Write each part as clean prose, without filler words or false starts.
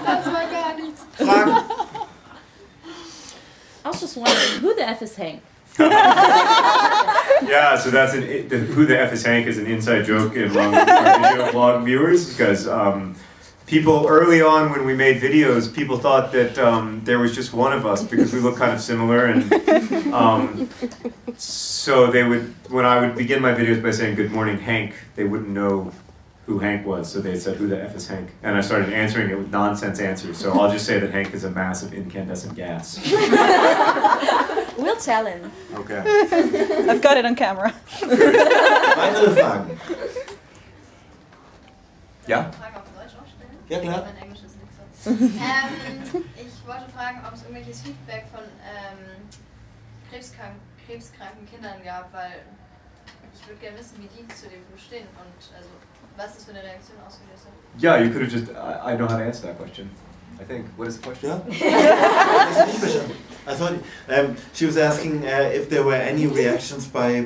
Das war gar nichts. Fragen? I was just wondering, who the F is Hank? Yeah, so that's who the F is Hank is an inside joke among our video blog viewers, because people early on when we made videos, people thought that there was just one of us because we look kind of similar, and so they would, when I would begin my videos by saying "Good morning, Hank," they wouldn't know who Hank was, so they said, "Who the F is Hank?" And I started answering it with nonsense answers. So I'll just say that Hank is a mass of incandescent gas. We'll tell him. Okay. I've got it on camera. Weitere Fragen? Ja? Frage auf Deutsch auch stellen? Ja, klar. Mein Englisch ist nicht so. Ich wollte fragen, ob es irgendwelches Feedback von krebskranken Kindern gab, weil ich würde gerne wissen, wie die zu dem Buch stehen und also, was das für eine Reaktion ausgelöst hat. Yeah, you could have just, I know how to answer that question, I think. What is the question? I thought she was asking if there were any reactions by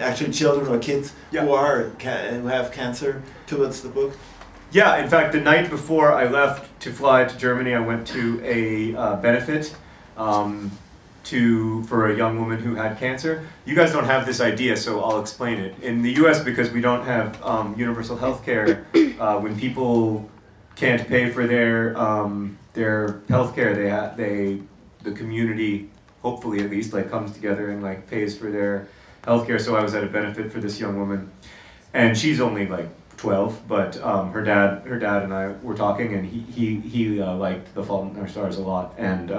actual children or kids who have cancer towards the book. Yeah, in fact, the night before I left to fly to Germany, I went to a benefit for a young woman who had cancer. You guys don't have this idea, so I'll explain it. In the US, because we don't have universal health care, when people can't pay for their health care, the community, hopefully at least, like comes together and like pays for their health care. So I was at a benefit for this young woman, and she's only like 12, but her dad and I were talking, and he liked The Fault in Our Stars a lot, and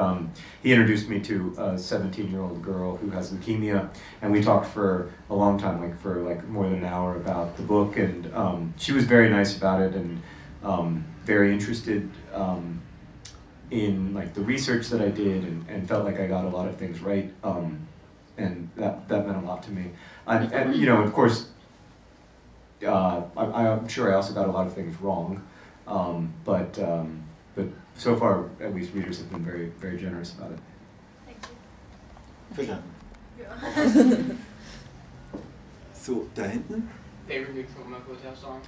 he introduced me to a 17-year-old girl who has leukemia, and we talked for a long time, like for like more than an hour about the book, and she was very nice about it, and very interested in like the research that I did, and felt like I got a lot of things right, and that meant a lot to me, and you know, of course. I'm sure I also got a lot of things wrong, but so far, at least readers have been very, very generous about it. Thank you. Bitte. So, da hinten? Favorite Neutral Milk Hotel song?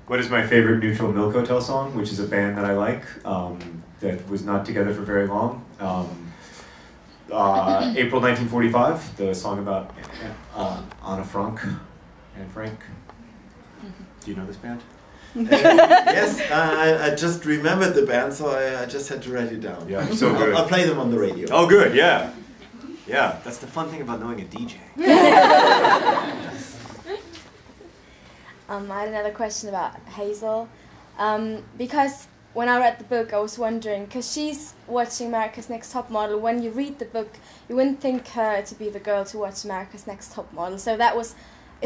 What is my favorite Neutral Milk Hotel song, which is a band that I like, that was not together for very long. April 1945, the song about Anna Frank and Frank. Do you know this band? Yes, I just remembered the band, so I just had to write it down. Yeah, so good. I'll play them on the radio. Oh, good, yeah. Yeah, that's the fun thing about knowing a DJ. I had another question about Hazel, because when I read the book, I was wondering, because she's watching America's Next Top Model. When you read the book, you wouldn't think her to be the girl to watch America's Next Top Model. So that was,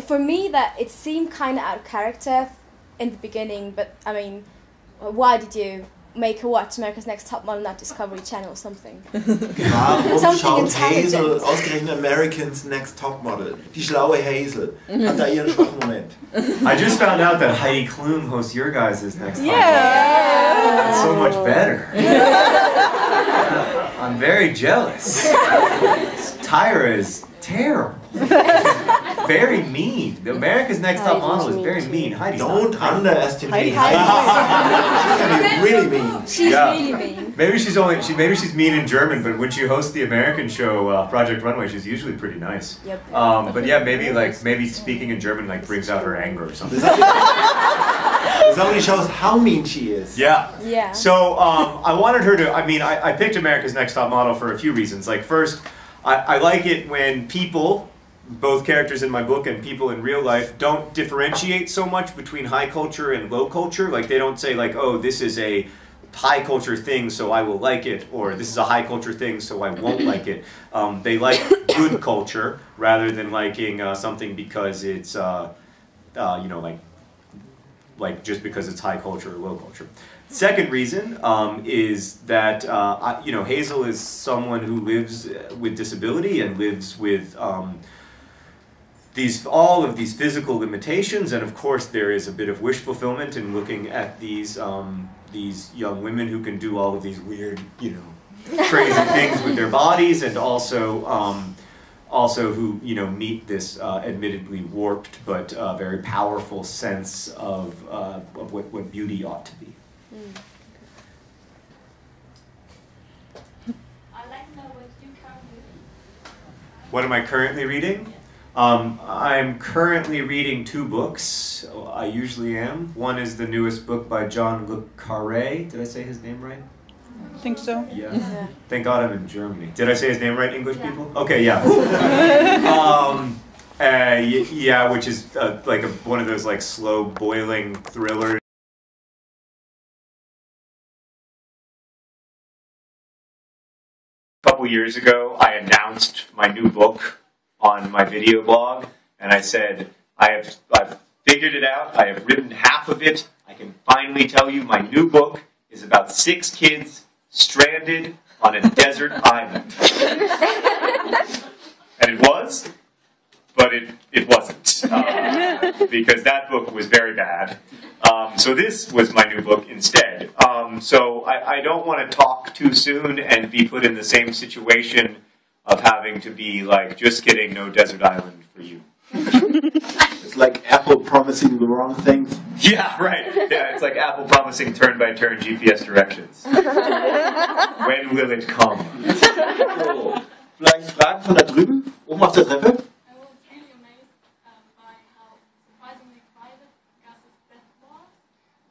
for me, that it seemed kind of out of character in the beginning. But I mean, why did you make her watch America's Next Top Model, not Discovery Channel or something? Warum schaut Hazel ausgerechnet America's Next Top Model? Die schlaue Hazel hat da ihren schwachen Moment. I just found out that Heidi Klum hosts your guys' Next Top Model. Yeah. That's so much better. I'm very jealous. Tyra is terrible. Very mean. The America's Next Top Model is very mean. Heidi's Don't underestimate Heidi. She can be really mean. She's really mean. Maybe she's mean in German, but when she hosts the American show Project Runway, she's usually pretty nice. Yep. But yeah, maybe speaking in German like brings out her anger or something. This only shows how mean she is. Yeah. Yeah. So I wanted her to. I mean, I picked America's Next Top Model for a few reasons. Like first, I like it when people, both characters in my book and people in real life, don't differentiate so much between high culture and low culture. Like they don't say like, oh, this is a high culture thing, so I will like it, or this is a high culture thing, so I won't like it. They like good culture rather than liking something because it's, you know, like just because it's high culture or low culture. Second reason is that you know, Hazel is someone who lives with disability and lives with all of these physical limitations, and of course there is a bit of wish fulfillment in looking at these young women who can do all of these weird, you know, crazy things with their bodies, and also who, you know, meet this admittedly warped but very powerful sense of what beauty ought to be. What am I currently reading? I'm currently reading 2 books. I usually am. One is the newest book by John Le Carré. Did I say his name right? I think so. Yeah. Thank God I'm in Germany. Did I say his name right, English people? Okay, yeah. Yeah, which is like one of those like slow boiling thrillers. A couple years ago, I announced my new book on my video blog, and I said, I've figured it out, I have written half of it, I can finally tell you my new book is about 6 kids stranded on a desert island. And it was, but it wasn't, because that book was very bad. So this was my new book instead. So I don't want to talk too soon and be put in the same situation of having to be like, just kidding, no desert island for you. It's like Apple promising the wrong things. Yeah, right. Yeah, it's like Apple promising turn-by-turn GPS directions. When will it come? So, vielleicht Fragen von da drüben, oben auf der Treppe? I was really amazed by how surprisingly private Gus's death was.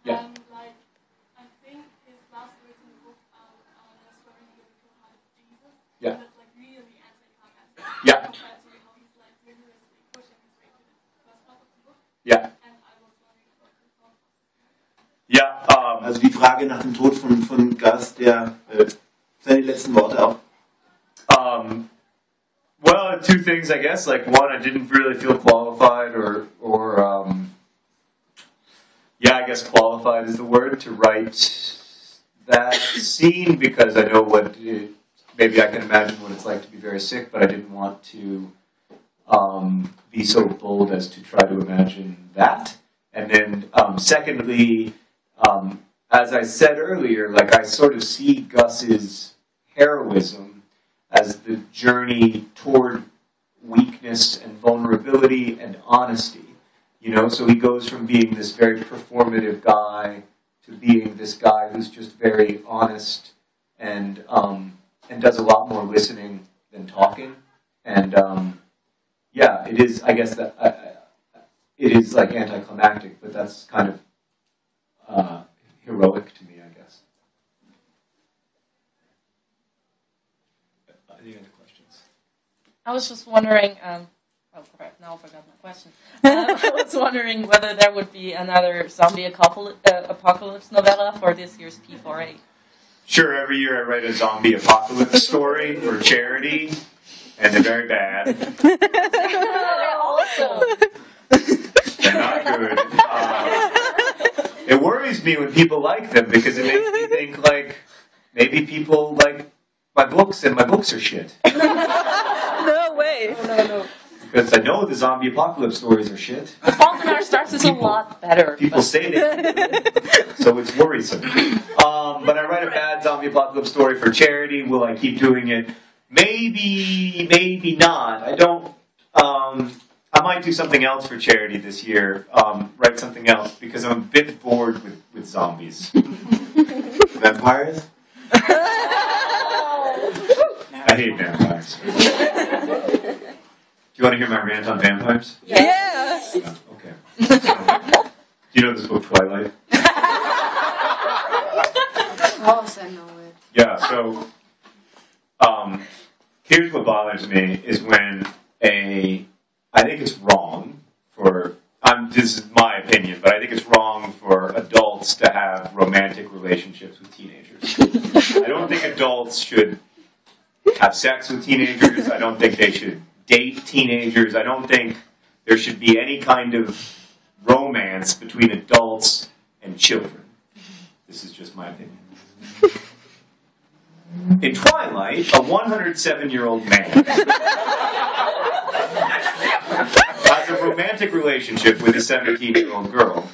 Yeah. Like, I think his last words in the book are swearing he would kill half Jesus. Yeah. And that's like really anticlimactic. Yeah. Compared to how he's like rigorously pushing his way to the first half of the book. Yeah. And I was wondering about your thoughts. Yeah. Also die Frage nach dem Tod von Gus, der seine letzten Worte auch. Well, 2 things, I guess. Like, one, I didn't really feel qualified, or yeah, I guess qualified is the word, to write that scene, because I know maybe I can imagine what it's like to be very sick, but I didn't want to be so bold as to try to imagine that. And then, secondly, as I said earlier, like, I sort of see Gus's heroism as the journey toward weakness and vulnerability and honesty. You know, so he goes from being this very performative guy to being this guy who's just very honest and does a lot more listening than talking. And yeah, it is, I guess, that it is like anticlimactic, but that's kind of heroic to me, I guess. Any other questions? I was just wondering, oh crap, now I forgot my question. I was wondering whether there would be another zombie apocalypse novella for this year's P4A. Sure, every year I write a zombie apocalypse story for charity, and they're very bad. They're awesome. They're not good. It worries me when people like them, because it makes me think, like, maybe people like my books, and my books are shit. No way. No. Because I know the zombie apocalypse stories are shit. The Fault in Our Stars is a lot better. People say they so it's worrisome. But I write a bad zombie apocalypse story for charity. Will I keep doing it? Maybe, maybe not. I don't... I might do something else for charity this year. Write something else, because I'm a bit bored with zombies. Vampires? I hate vampires. Do you want to hear my rant on vampires? Yeah. Yeah, okay. Do you know this book, Twilight? Of course I know it. Yeah, so here's what bothers me is when I think it's wrong for, this is my opinion, but I think it's wrong for adults to have romantic relationships with teenagers. I don't think adults should have sex with teenagers. I don't think they should date teenagers. I don't think there should be any kind of romance between adults and children. This is just my opinion. In Twilight, a 107-year-old man has a romantic relationship with a 17-year-old girl.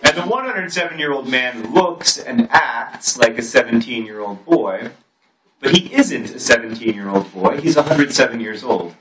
And the 107-year-old man looks and acts like a 17-year-old boy, but he isn't a 17-year-old boy. He's 107 years old.